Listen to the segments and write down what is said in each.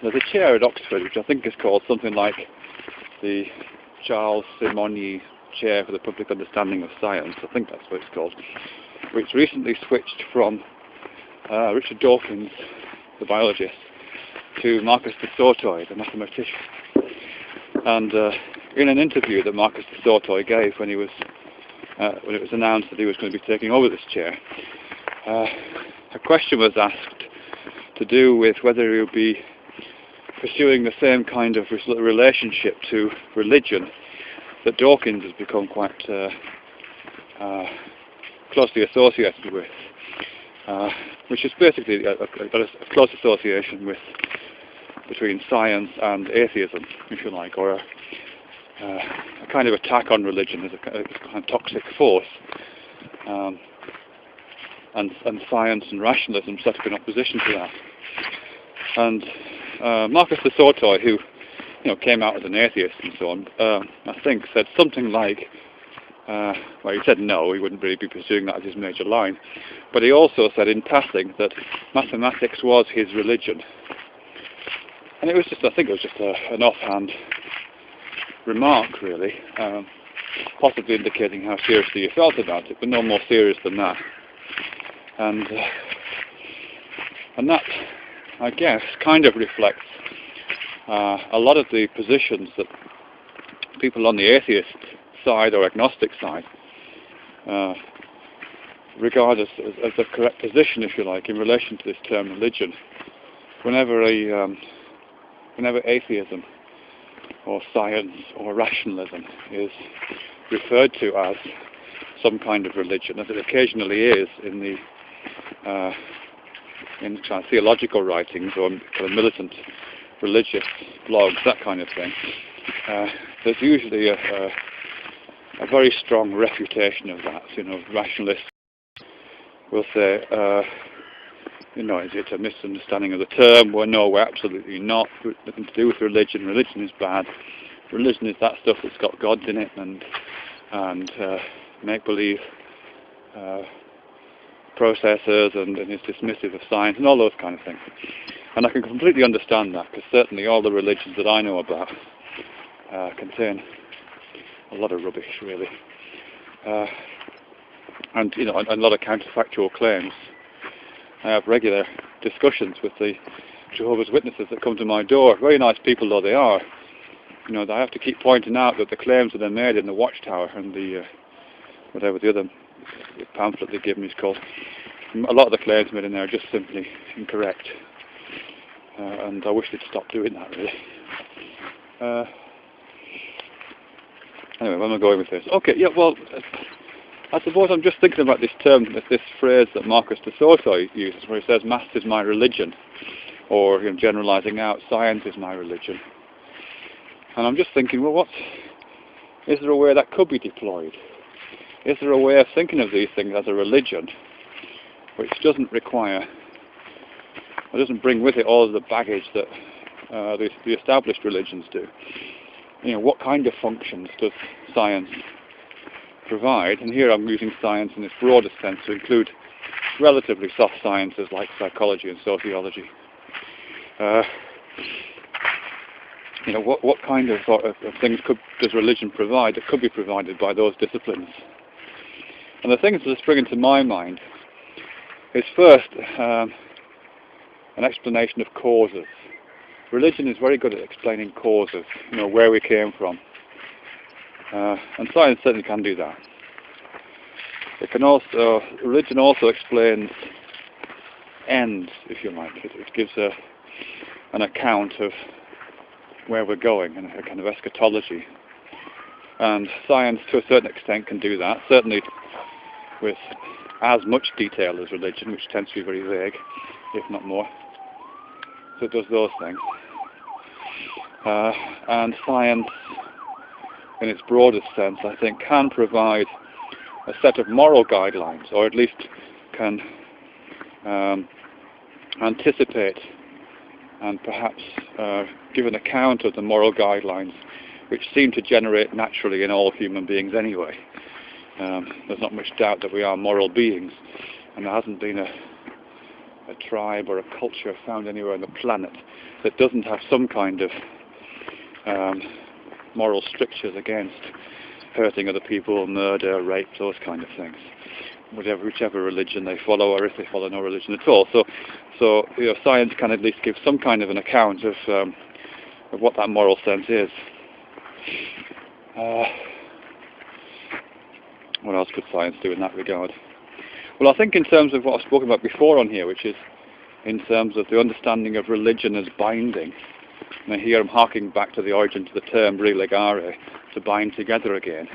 there's a chair at Oxford which I think is called something like the Charles Simonyi Chair for the Public Understanding of Science, I think that's what it's called, which recently switched from Richard Dawkins, the biologist, to Marcus de Sautoy, the mathematician. And in an interview that Marcus de Sautoy gave when it was announced that he was going to be taking over this chair, a question was asked to do with whether he would be pursuing the same kind of relationship to religion that Dawkins has become quite closely associated with, which is basically a close association between science and atheism, if you like, or a kind of attack on religion as a kind of toxic force, and science and rationalism set up in opposition to that. And Marcus de Sautoy, who came out as an atheist and so on, I think said something like, well, he said no, he wouldn't really be pursuing that as his major line, but he also said in passing that mathematics was his religion. And it was just, I think it was just an offhand remark, really, possibly indicating how seriously he felt about it, but no more serious than that. And that, I guess, kind of reflects a lot of the positions that people on the atheist side or agnostic side regard as the correct position, if you like, in relation to this term religion. Whenever atheism or science or rationalism is referred to as some kind of religion, as it occasionally is in the in kind of theological writings or kind of militant religious blogs, that kind of thing, there's usually a very strong refutation of that. Rationalists will say, is it a misunderstanding of the term? Well, no, we're absolutely not. Nothing to do with religion. Religion is bad. Religion is that stuff that's got gods in it and make-believe processes, and is dismissive of science and all those kind of things. And I can completely understand that, because certainly all the religions that I know about contain a lot of rubbish, really, and a lot of counterfactual claims. I have regular discussions with the Jehovah's Witnesses that come to my door. Very nice people though they are, I have to keep pointing out that the claims that are made in the Watchtower and the whatever the other pamphlet they give me is called, a lot of the claims made in there are just simply incorrect, and I wish they'd stop doing that, really. Anyway, where am I going with this? Okay, yeah, well, I suppose I'm just thinking about this term, this phrase that Marcus de Sautoy uses, where he says, "Maths is my religion," or generalising out, "Science is my religion." And I'm just thinking, well, is there a way that could be deployed? Is there a way of thinking of these things as a religion, which doesn't require, or doesn't bring with it all of the baggage that the established religions do? What kind of functions does science provide? And here I'm using science in its broadest sense to include relatively soft sciences like psychology and sociology. What kind of things does religion provide that could be provided by those disciplines? And the things that spring into my mind is first an explanation of causes. Religion is very good at explaining causes, where we came from, and science certainly can do that. Religion also explains ends, if you like. It gives an account of where we're going, and a kind of eschatology. And science, to a certain extent, can do that, certainly with as much detail as religion, which tends to be very vague, if not more. So it does those things. And science, in its broadest sense, I think, can provide a set of moral guidelines, or at least can anticipate and perhaps give an account of the moral guidelines which seem to generate naturally in all human beings anyway. There's not much doubt that we are moral beings, and there hasn't been a a tribe or a culture found anywhere on the planet that doesn't have some kind of moral strictures against hurting other people, murder, rape, those kind of things. Whichever religion they follow, or if they follow no religion at all. So science can at least give some kind of an account of what that moral sense is. What else could science do in that regard? Well, I think in terms of what I've spoken about before on here, which is in terms of the understanding of religion as binding. And here I'm harking back to the origin to the term relegare, to bind together again.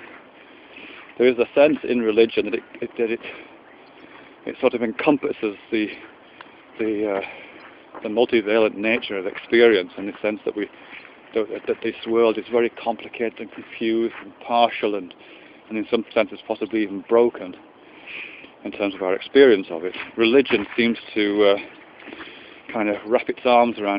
There is a sense in religion that it sort of encompasses the multivalent nature of experience, in the sense that that this world is very complicated and confused and partial and in some senses possibly even broken in terms of our experience of it. Religion seems to kind of wrap its arms around